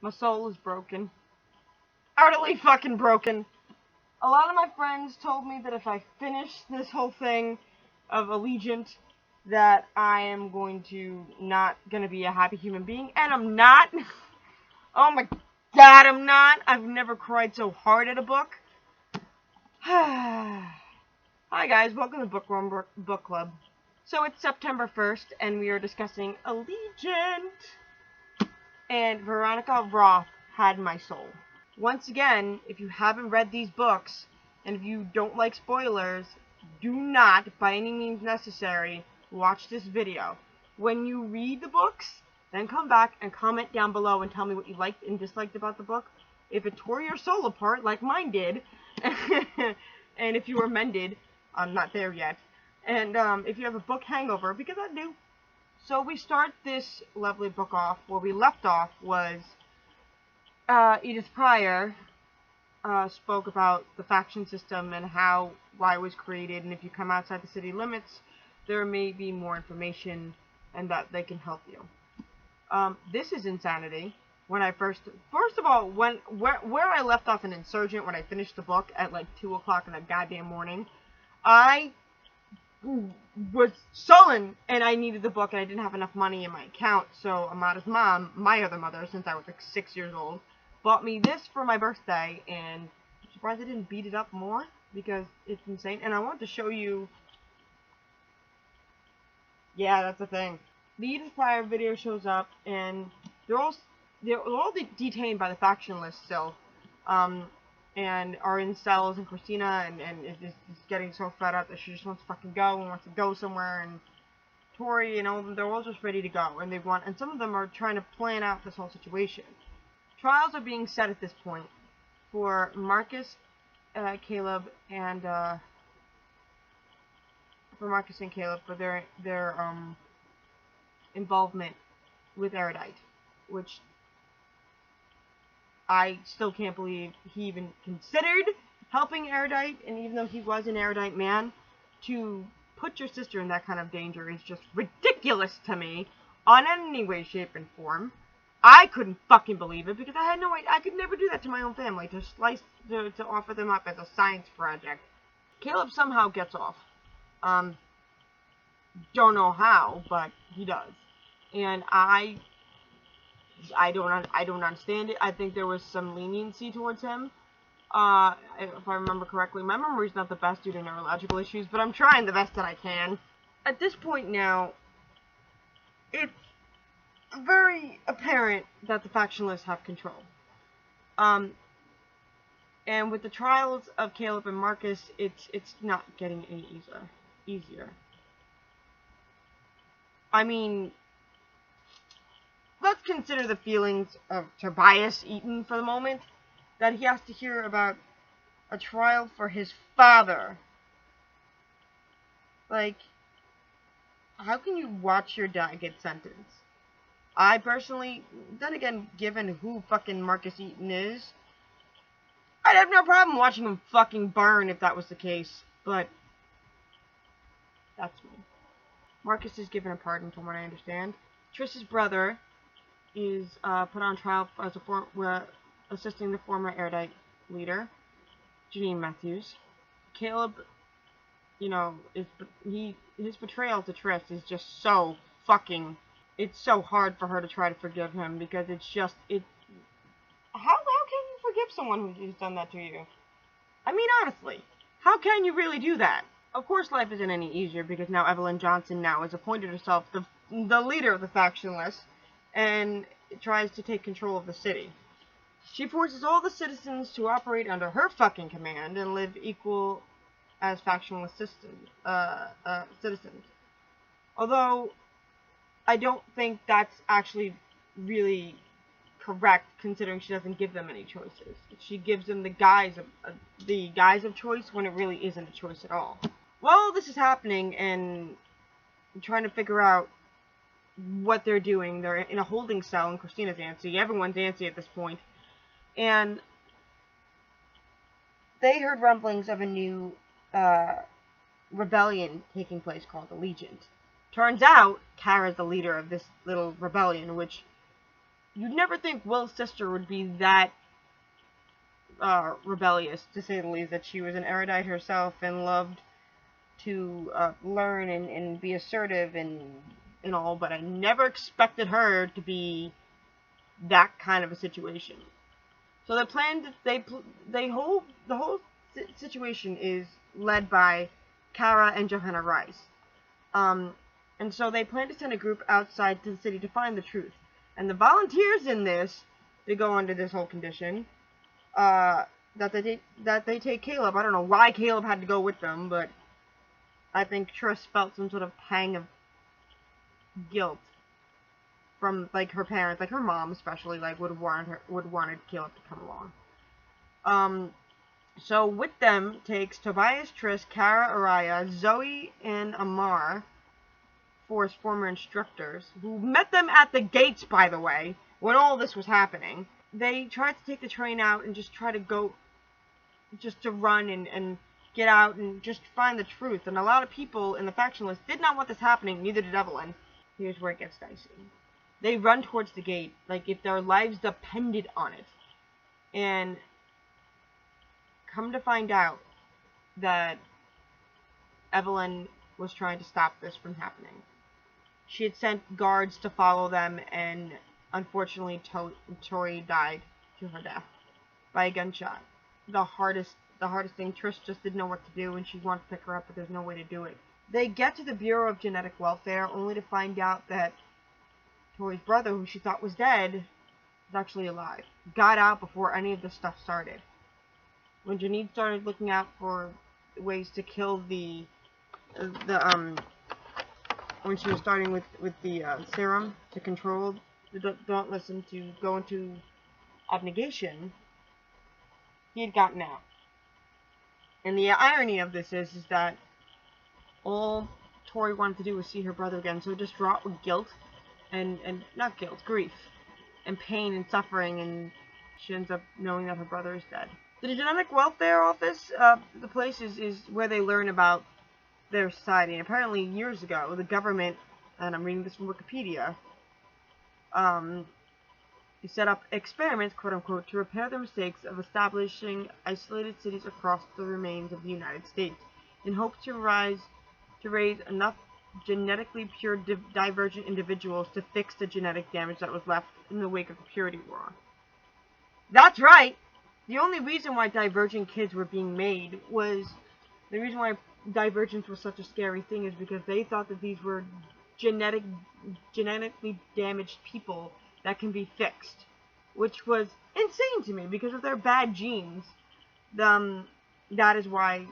My soul is broken. Utterly fucking broken. A lot of my friends told me that if I finish this whole thing of Allegent, that I am not going to be a happy human being. And I'm not. Oh my god, I'm not. I've never cried so hard at a book. Hi guys, welcome to Bookworm Book Club. So it's September 1st, and we are discussing Allegent. And Verionca had my soul. Once again, if you haven't read these books, and if you don't like spoilers, do not, by any means necessary, watch this video. When you read the books, then come back and comment down below and tell me what you liked and disliked about the book. If it tore your soul apart, like mine did, and if you were mended, I'm not there yet, and if you have a book hangover, because I do. So we start this lovely book off. Where we left off was Edith Pryor spoke about the faction system and why it was created, and if you come outside the city limits, there may be more information and that they can help you. This is insanity. When I first of all, where I left off in Insurgent when I finished the book at like 2 o'clock in the goddamn morning, I was sullen and I needed the book and I didn't have enough money in my account, so Amada's mom, my other mother, since I was like 6 years old, bought me this for my birthday, and I'm surprised I didn't beat it up more because it's insane. And I wanted to show you. Yeah, that's the thing. The Edith Pryor video shows up, and they're all detained by the faction list still, and are in cells. And Christina and is getting so fed up that she just wants to fucking go and wants to go somewhere. And Tori, you know, they're all just ready to go, and and some of them are trying to plan out this whole situation. Trials are being set at this point for Marcus, Caleb, and for their involvement with Erudite, which I still can't believe he even considered helping Erudite, and even though he was an Erudite man, to put your sister in that kind of danger is just ridiculous to me, on any way, shape, and form. I couldn't fucking believe it because I had no idea. I could never do that to my own family, to offer them up as a science project. Caleb somehow gets off. Don't know how, but he does. And I don't understand it. I think there was some leniency towards him. If I remember correctly. My memory's not the best due to neurological issues, but I'm trying the best that I can. At this point now, it's very apparent that the factionalists have control. And with the trials of Caleb and Marcus, it's not getting any easier. I mean, let's consider the feelings of Tobias Eaton for the moment, that he has to hear about a trial for his father. Like, how can you watch your dad get sentenced? I personally, then again, given who fucking Marcus Eaton is, I'd have no problem watching him fucking burn if that was the case, but that's me. Marcus is given a pardon from what I understand. Trish's brother is put on trial as assisting the former Erudite leader, Janine Matthews. Caleb, you know, his betrayal to Trish is just so fucking. It's so hard for her to try to forgive him because it's just How can you forgive someone who's done that to you? I mean, honestly, how can you really do that? Of course, life isn't any easier because now Evelyn Johnson has appointed herself the leader of the factionless and tries to take control of the city. She forces all the citizens to operate under her fucking command and live equal as factionless citizens. Although I don't think that's actually really correct, considering she doesn't give them any choices. She gives them the guise of choice when it really isn't a choice at all. While this is happening and trying to figure out what they're doing, they're in a holding cell, and Christina's antsy. Everyone's antsy at this point. And they heard rumblings of a new rebellion taking place called Allegent. Turns out, Kara's the leader of this little rebellion, which you'd never think Will's sister would be that rebellious, to say the least, that she was an erudite herself and loved to learn and be assertive and all, but I never expected her to be that kind of a situation. So the plan, the whole situation is led by Kara and Johanna Rice. And so they plan to send a group outside to the city to find the truth. And the volunteers in this, they go under this whole condition, that they take Caleb. I don't know why Caleb had to go with them, but I think Triss felt some sort of pang of guilt from, like, her parents, like her mom especially, like, would have wanted Caleb to come along. So with them takes Tobias, Triss, Kara, Araya, Zoe, and Amar, four former instructors, who met them at the gates, by the way, when all this was happening. They tried to take the train out and just try to go, just to run and get out and just find the truth. And a lot of people in the faction list did not want this happening, neither did Evelyn. Here's where it gets dicey. They run towards the gate, like if their lives depended on it. And come to find out that Evelyn was trying to stop this from happening. She had sent guards to follow them, and unfortunately Tori died to her death by a gunshot. The hardest thing, Trish just didn't know what to do, and she wanted to pick her up, but there's no way to do it. They get to the Bureau of Genetic Welfare, only to find out that Tori's brother, who she thought was dead, is actually alive. Got out before any of this stuff started. When Janine started looking out for ways to kill when she was starting with the serum to control the Dauntless and to go into abnegation, he had gotten out. And the irony of this is that all Tori wanted to do was see her brother again, so distraught with guilt, and not guilt, grief, and pain and suffering, and she ends up knowing that her brother is dead. The Genetic Welfare Office, the place is where they learn about their society. And apparently, years ago, the government, and I'm reading this from Wikipedia, set up experiments, quote-unquote, to repair the mistakes of establishing isolated cities across the remains of the United States, in hopes to raise enough genetically pure divergent individuals to fix the genetic damage that was left in the wake of the Purity War. That's right! The only reason why divergent kids were being made was, the reason why divergence was such a scary thing is because they thought that these were genetically damaged people that can be fixed, which was insane to me because of their bad genes. That is why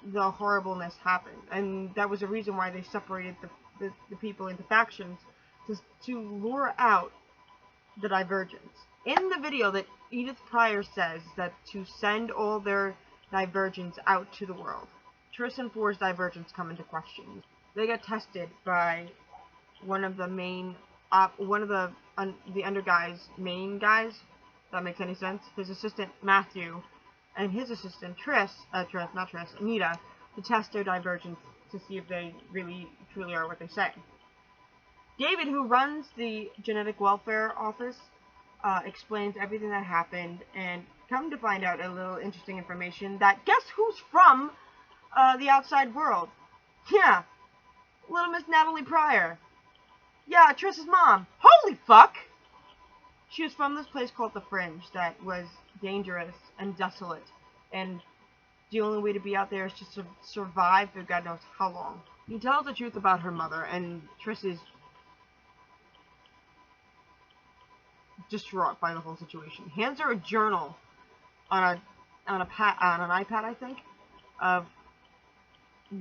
the horribleness happened, and that was the reason why they separated the people into factions, to lure out the divergence. In the video that Edith Pryor says that to send all their divergents out to the world, Triss and Four's divergence come into question. They get tested by one of the main, the under guys, main guys, if that makes any sense, his assistant Matthew, and his assistant Anita, to test their divergence to see if they really, truly are what they say. David, who runs the Genetic Welfare Office, explains everything that happened, and come to find out a little interesting information that, guess who's from the outside world? Yeah, little Miss Natalie Pryor. Yeah, Triss's mom. Holy fuck! She was from this place called the Fringe that was dangerous and desolate, and the only way to be out there is just to survive for God knows how long. He tells the truth about her mother, and Triss is distraught by the whole situation. Hands her a journal on an iPad, I think, of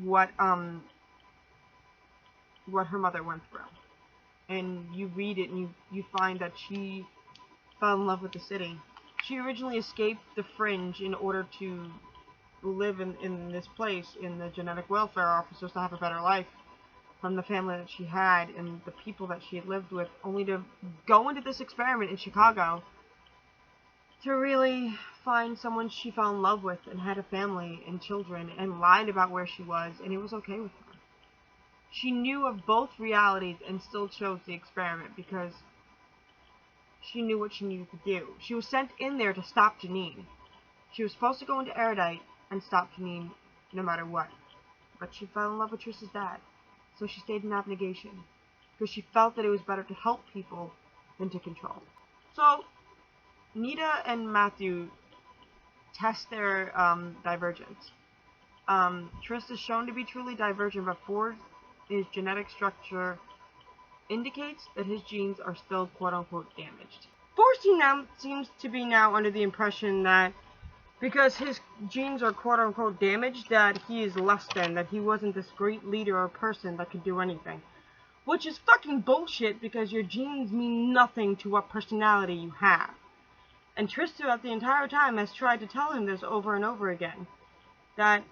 what her mother went through. And you read it and you find that she fell in love with the city. She originally escaped the Fringe in order to live in this place, in the Genetic Welfare Office, just to have a better life from the family that she had and the people that she had lived with, only to go into this experiment in Chicago to really find someone she fell in love with and had a family and children and lied about where she was, and it was okay with her. She knew of both realities and still chose the experiment because she knew what she needed to do. She was sent in there to stop Janine. She was supposed to go into Erudite and stop Janine no matter what. But she fell in love with Triss's dad, so she stayed in abnegation, because she felt that it was better to help people than to control. So, Nita and Matthew test their divergence. Triss is shown to be truly divergent, but his genetic structure indicates that his genes are still quote-unquote damaged. Seems to be now under the impression that because his genes are quote-unquote damaged, that he is less than, that he wasn't this great leader or person that could do anything. Which is fucking bullshit, because your genes mean nothing to what personality you have. And Triss throughout the entire time has tried to tell him this over and over again. That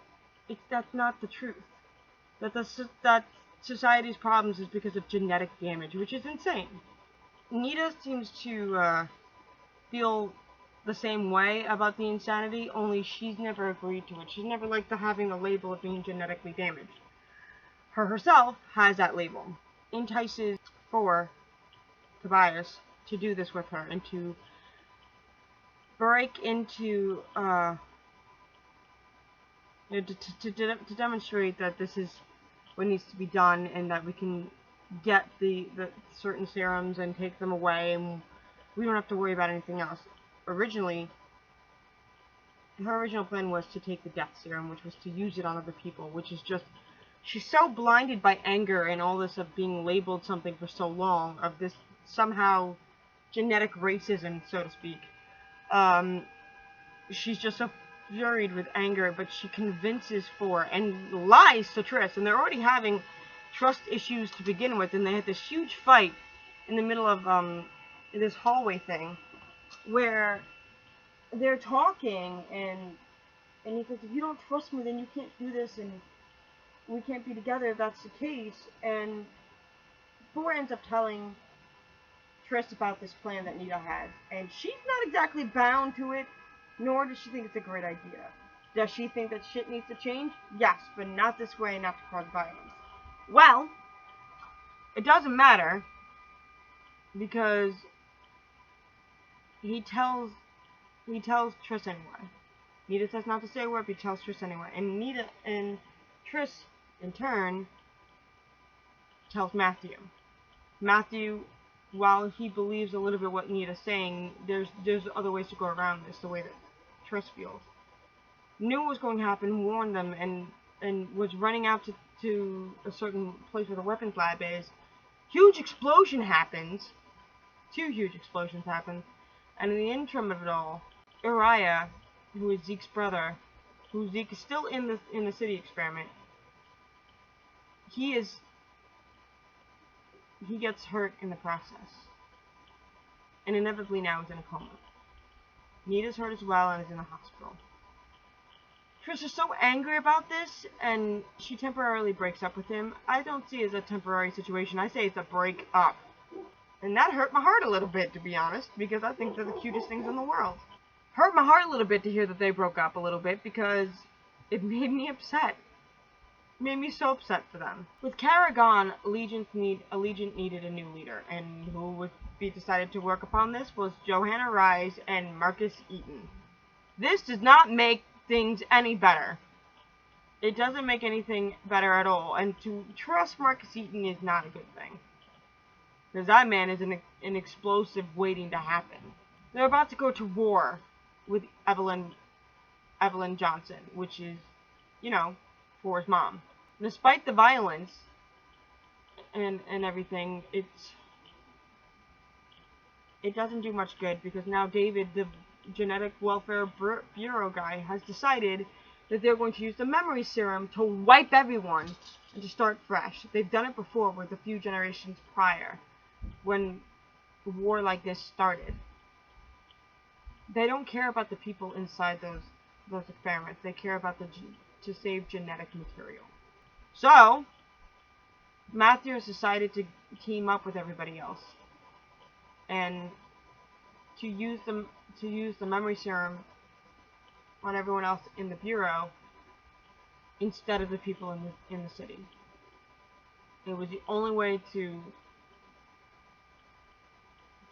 that's not the truth. That society's problems is because of genetic damage, which is insane. Nita seems to feel the same way about the insanity, only she's never agreed to it. She's never liked having the label of being genetically damaged. Her herself has that label. Entices Tobias to do this with her and to break into to demonstrate that this is what needs to be done, and that we can get the certain serums and take them away, and we don't have to worry about anything else. Her original plan was to take the death serum, which was to use it on other people, which is just, she's so blinded by anger and all this of being labeled something for so long, of this somehow genetic racism, so to speak. She's just so furied with anger, but she convinces and lies to Triss, and they're already having trust issues to begin with, and they had this huge fight in the middle of this hallway thing, where they're talking, and he says, if you don't trust me, then you can't do this, and we can't be together if that's the case. And Thor ends up telling Triss about this plan that Nita has, and she's not exactly bound to it, nor does she think it's a great idea. Does she think that shit needs to change? Yes, but not this way, not to cause violence. Well, it doesn't matter, because he tells Triss anyway. Nita says not to say a word, but he tells Triss anyway. And Nita and Triss, in turn, tells Matthew. Matthew, while he believes a little bit what Nita's saying, there's other ways to go around this, the way that Triss feels. Knew what was going to happen, warned them, and was running out to a certain place where the weapons lab is. Huge explosion happens. 2 huge explosions happen. And in the interim of it all, Uriah, who is Zeke's brother, who Zeke is still in the city experiment, he gets hurt in the process. And inevitably now is in a coma. Nita's hurt as well and is in the hospital. Triss is so angry about this, and she temporarily breaks up with him. I don't see it as a temporary situation. I say it's a break up. And that hurt my heart a little bit, to be honest, because I think they're the cutest things in the world. Hurt my heart a little bit to hear that they broke up a little bit, because it made me upset. It made me so upset for them. With Kara gone, Allegent needed a new leader, and who would be decided to work upon this was Johanna Rise and Marcus Eaton. This does not make things any better. It doesn't make anything better at all, and to trust Marcus Eaton is not a good thing. Because that man is an explosive waiting to happen. They're about to go to war with Evelyn Johnson, which is, Thor's mom. Despite the violence and everything, it doesn't do much good, because now David, the Genetic Welfare Bureau guy, has decided that they're going to use the memory serum to wipe everyone and to start fresh. They've done it before with a few generations prior, when a war like this started. They don't care about the people inside those experiments. They care about to save genetic material. So Matthew has decided to team up with everybody else and to use the memory serum on everyone else in the bureau instead of the people in the city. It was the only way to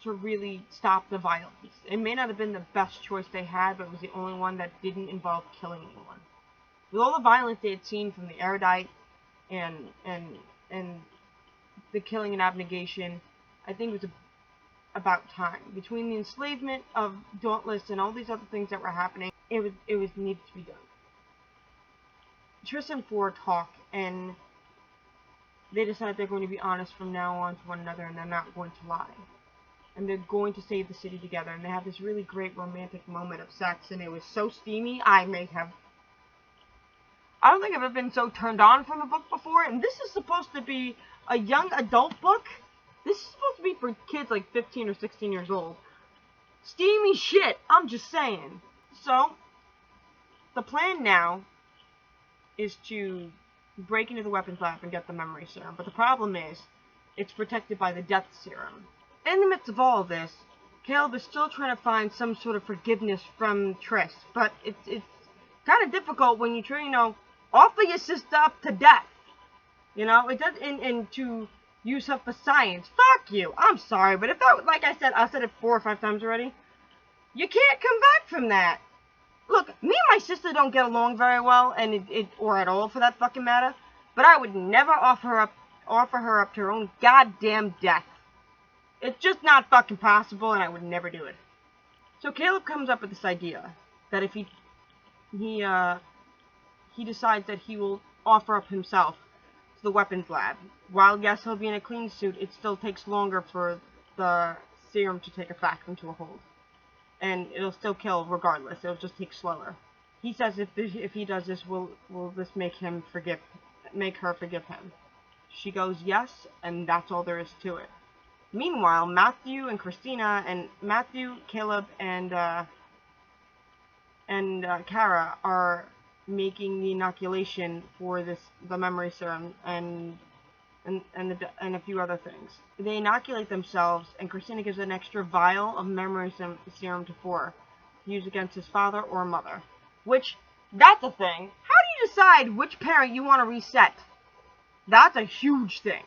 to really stop the violence. It may not have been the best choice they had, but it was the only one that didn't involve killing anyone. With all the violence they had seen from the erudite and the killing and abnegation, I think it was about time. Between the enslavement of Dauntless and all these other things that were happening, it was needed to be done. Triss and Fleur talk, and they decide they're going to be honest from now on to one another, and they're not going to lie. And they're going to save the city together, and they have this really great romantic moment of sex, and it was so steamy, I don't think I've ever been so turned on from a book before, and this is supposed to be a young adult book. This is supposed to be for kids like 15 or 16 years old. Steamy shit, I'm just saying. So, the plan now is to break into the weapons lab and get the memory serum, but the problem is, it's protected by the death serum. In the midst of all of this, Caleb is still trying to find some sort of forgiveness from Triss, but it's kind of difficult when you try, offer your sister up to death. It does, and to use her for science. Fuck you. I'm sorry, but if that, like I said it 4 or 5 times already. You can't come back from that. Look, me and my sister don't get along very well, and or at all for that fucking matter. But I would never offer her up to her own goddamn death. It's just not fucking possible, and I would never do it. So Caleb comes up with this idea that if he decides that he will offer up himself to the weapons lab. While yes, he'll be in a clean suit, it still takes longer for the serum to take effect into a hold. And it'll still kill regardless. It'll just take slower. He says if he does this, will this make her forgive him? She goes yes, and that's all there is to it. Meanwhile, Matthew and Christina, and Matthew, Caleb, and Kara are making the inoculation for the memory serum and a few other things. They inoculate themselves, and Christina gives an extra vial of memory serum to Fleur to use against his father or mother. Which, that's a thing. How do you decide which parent you want to reset? That's a huge thing.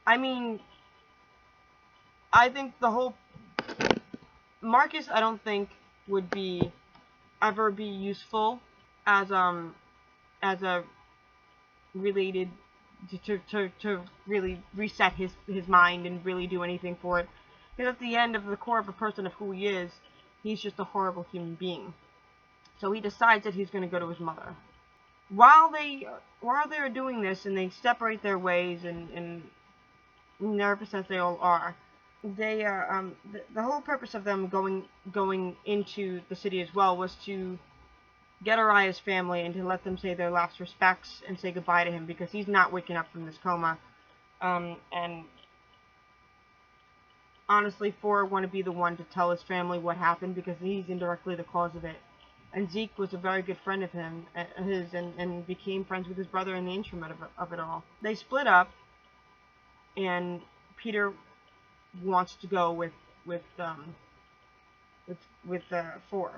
I mean, I think the whole Marcus, I don't think would ever be useful as a related to really reset his mind and really do anything for it. Because at the end of the core of a person of who he is, he's just a horrible human being. So he decides that he's going to go to his mother. While they're doing this and they separate their ways and nervous as they all are, they the whole purpose of them going into the city as well was to get Araya's family and to let them say their last respects and say goodbye to him, because he's not waking up from this coma. And honestly, Fleur want to be the one to tell his family what happened, because he's indirectly the cause of it. And Zeke was a very good friend of his, and became friends with his brother in the interim of it all. They split up, and Peter wants to go with Fleur.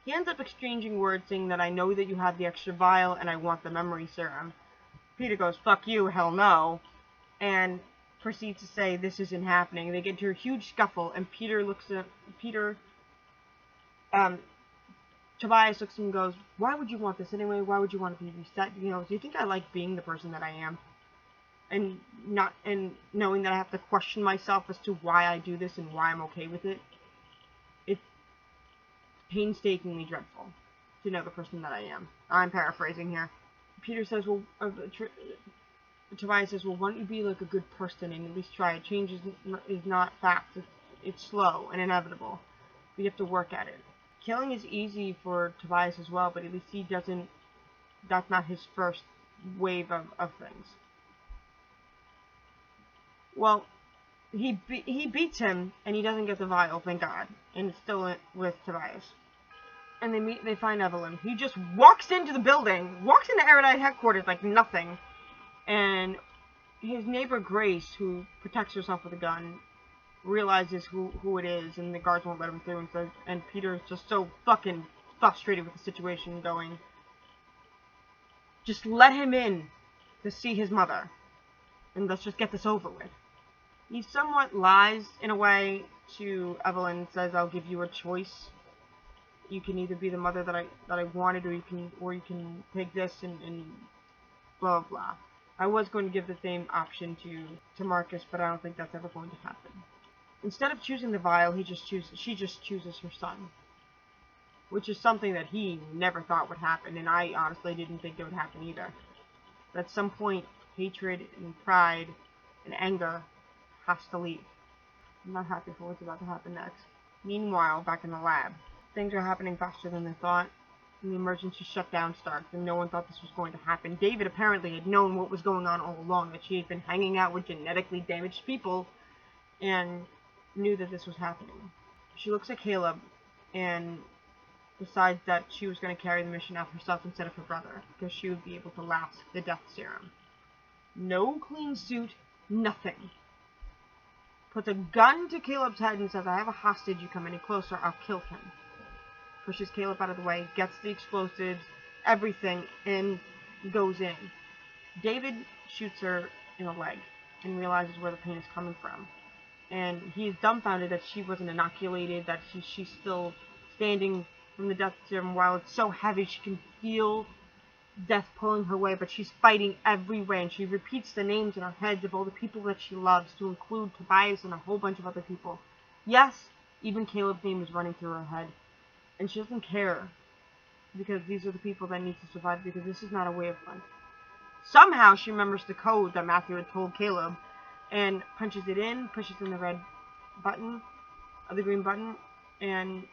He ends up exchanging words saying that I know that you have the extra vial and I want the memory serum. Peter goes, fuck you, hell no, and proceeds to say this isn't happening. They get into a huge scuffle, and Tobias looks at him and goes, why would you want this anyway? Why would you want to be reset? Do you think I like being the person that I am? And knowing that I have to question myself as to why I do this and why I'm okay with it. It's painstakingly dreadful to know the person that I am. I'm paraphrasing here. Peter says, Tobias says, well, why don't you be like a good person and at least try it? Change is not fast. It's slow and inevitable. We have to work at it. Killing is easy for Tobias as well, but at least he doesn't, that's not his first wave of things. Well, he beats him, and he doesn't get the vial, thank God. And it's still with Tobias. And they find Evelyn. He just walks into the building, walks into Erudite headquarters like nothing. And his neighbor Grace, who protects herself with a gun, realizes who it is, and the guards won't let him through. And Peter's just so fucking frustrated with the situation, going, just let him in to see his mother. And let's just get this over with. He somewhat lies in a way to Evelyn and says, "I'll give you a choice. You can either be the mother that I wanted, or you can take this and blah blah blah." I was going to give the same option to Marcus, but I don't think that's ever going to happen. Instead of choosing the vial, she just chooses her son, which is something that he never thought would happen, and I honestly didn't think it would happen either. But at some point, hatred and pride and anger has to leave. I'm not happy for what's about to happen next. Meanwhile, back in the lab, things are happening faster than they thought, and the emergency shutdown starts, and no one thought this was going to happen. David apparently had known what was going on all along, that she had been hanging out with genetically damaged people, and knew that this was happening. She looks at Caleb, and decides that she was going to carry the mission out herself instead of her brother, because she would be able to last the death serum. No clean suit, nothing. Puts a gun to Caleb's head and says, "I have a hostage, you come any closer, I'll kill him." Pushes Caleb out of the way, gets the explosives, everything, and goes in. David shoots her in the leg and realizes where the pain is coming from. And he's dumbfounded that she wasn't inoculated, that she's still standing from the death serum while it's so heavy she can feel death pulling her way, but she's fighting every way, and she repeats the names in her head of all the people that she loves, to include Tobias and a whole bunch of other people. Yes, even Caleb's name is running through her head, and she doesn't care, because these are the people that need to survive, because this is not a way of life. Somehow she remembers the code that Matthew had told Caleb, and punches it in, pushes in the red button, or the green button, and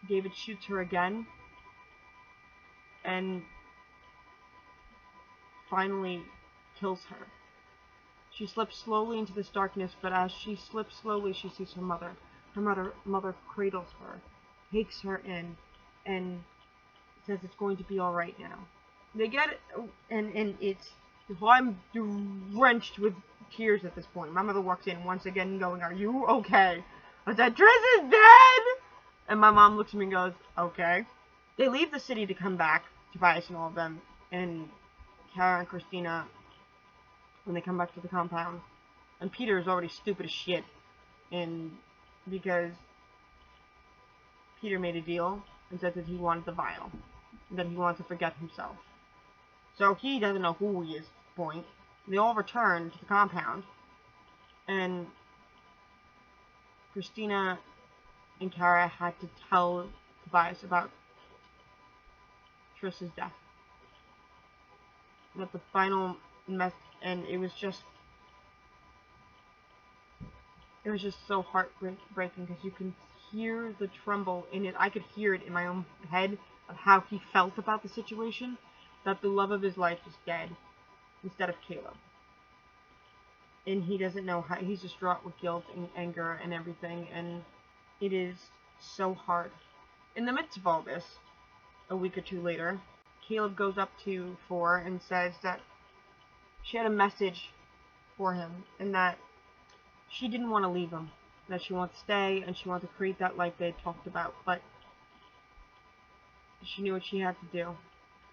David shoots her again, and finally kills her. She slips slowly into this darkness, but as she slips slowly, she sees her mother. Her mother cradles her, takes her in, and says it's going to be all right now. They get it, and it's, well, I'm drenched with tears at this point. My mother walks in once again going, "Are you okay?" I said, "Triss is dead!" And my mom looks at me and goes, "Okay." They leave the city to come back, Tobias and all of them, and Kara and Christina, when they come back to the compound. And Peter is already stupid as shit, and because Peter made a deal and said that he wanted the vial, that he wanted to forget himself. So he doesn't know who he is at this point. They all return to the compound, and Christina and Kara had to tell Tobias about Triss's death. But the final and it was just so heartbreaking, because you can hear the tremble in it. I could hear it in my own head of how he felt about the situation, that the love of his life is dead instead of Caleb. And he doesn't know how, he's distraught with guilt and anger and everything, and it is so hard. In the midst of all this, a week or two later, Caleb goes up to Four and says that she had a message for him, and that she didn't want to leave him, that she wanted to stay, and she wanted to create that life they had talked about, but she knew what she had to do.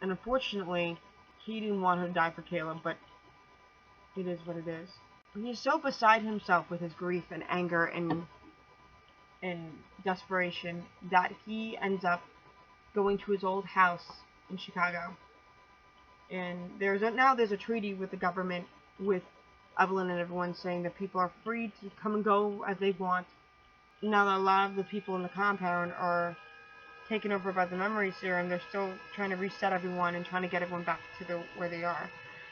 And unfortunately, he didn't want her to die for Caleb, but it is what it is. He is so beside himself with his grief and anger and desperation that he ends up going to his old house in Chicago. And there's a treaty with the government, with Evelyn and everyone, saying that people are free to come and go as they want. Now that a lot of the people in the compound are taken over by the memory serum, they're still trying to reset everyone and trying to get everyone back to where they are.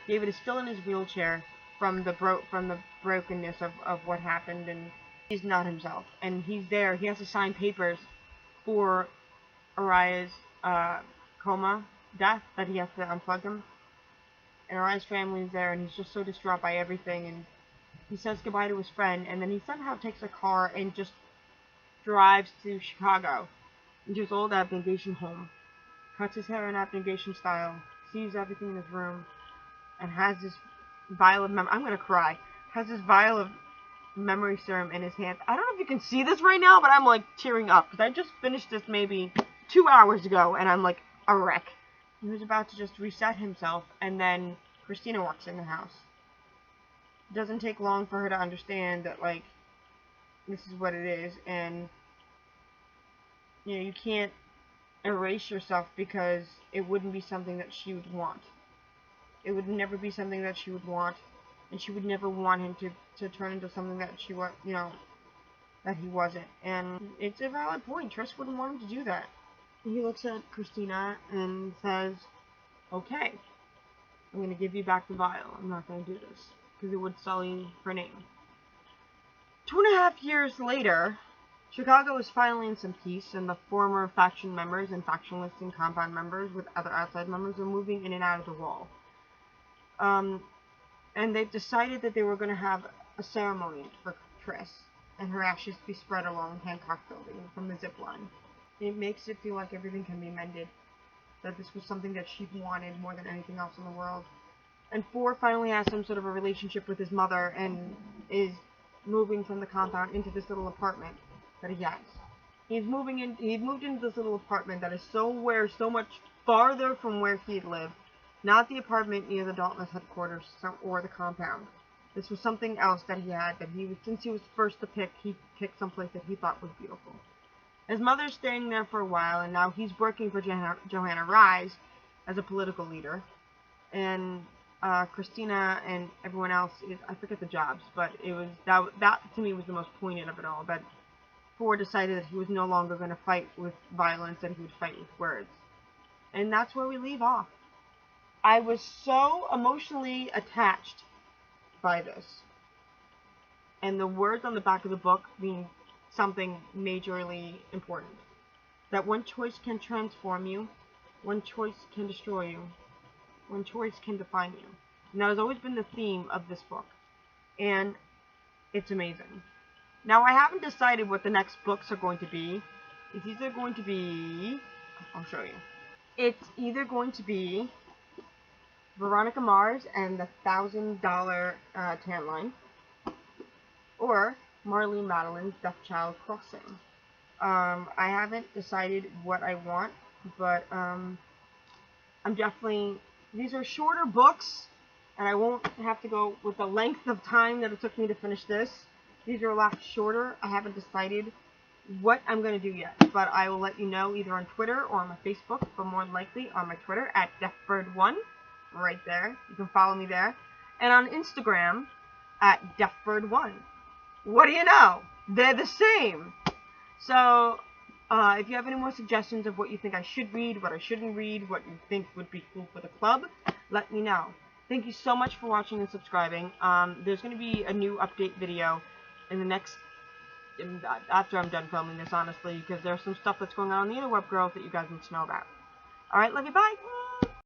David is still in his wheelchair from the brokenness of what happened, and he's not himself. And he's there. He has to sign papers for Araya's coma death, that he has to unplug him. And Araya's family is there, and he's just so distraught by everything. And he says goodbye to his friend, and then he somehow takes a car and just drives to Chicago, into his old abnegation home, cuts his hair in abnegation style, sees everything in his room, and has this vial of I'm gonna cry. Has this vial of memory serum in his hand. I don't know if you can see this right now, but I'm like tearing up, because I just finished this maybe 2 hours ago, and I'm like a wreck. He was about to just reset himself, and then Christina walks in the house. It doesn't take long for her to understand that, like, this is what it is, and, you know, you can't erase yourself because it wouldn't be something that she would want. It would never be something that she would want, and she would never want him to turn into something that she was, you know, that he wasn't. And it's a valid point. Trish wouldn't want him to do that. He looks at Christina and says, okay, I'm going to give you back the vial. I'm not going to do this, because it would sully her name. 2.5 years later, Chicago is finally in some peace, and the former faction members and factionalists and compound members with other outside members are moving in and out of the wall. And they've decided that they were going to have a ceremony for Triss, and her ashes be spread along Hancock Building from the zip line. It makes it feel like everything can be mended, that this was something that she wanted more than anything else in the world. And Four finally has some sort of a relationship with his mother and is moving from the compound into this little apartment that he has. He's moved into this little apartment that is so much farther from where he'd lived. Not the apartment near the Dauntless headquarters or the compound. This was something else that he had, that since he was first to pick, he picked someplace that he thought was beautiful. His mother's staying there for a while, and now he's working for Johanna Rise as a political leader. And Christina and everyone else, I forget the jobs, but it was that to me was the most poignant of it all, that Ford decided that he was no longer going to fight with violence, and he would fight with words. And that's where we leave off. I was so emotionally attached by this. And the words on the back of the book mean something majorly important. That one choice can transform you, one choice can destroy you, one choice can define you. And that has always been the theme of this book. And it's amazing. Now, I haven't decided what the next books are going to be. It's either going to be... I'll show you. It's either going to be Veronica Mars and the $1,000 tan line, or Marlene Madeline's Deathchild Crossing. I haven't decided what I want, but I'm definitely... These are shorter books, and I won't have to go with the length of time that it took me to finish this. These are a lot shorter. I haven't decided what I'm going to do yet, but I will let you know either on Twitter or on my Facebook, but more than likely on my Twitter at DeafBird1, right there. You can follow me there. And on Instagram at DeafBird1. What do you know? They're the same. So, if you have any more suggestions of what you think I should read, what I shouldn't read, what you think would be cool for the club, let me know. Thank you so much for watching and subscribing. There's going to be a new update video in the next... after I'm done filming this, honestly, because there's some stuff that's going on in the interweb growth that you guys need to know about. Alright, love you, bye!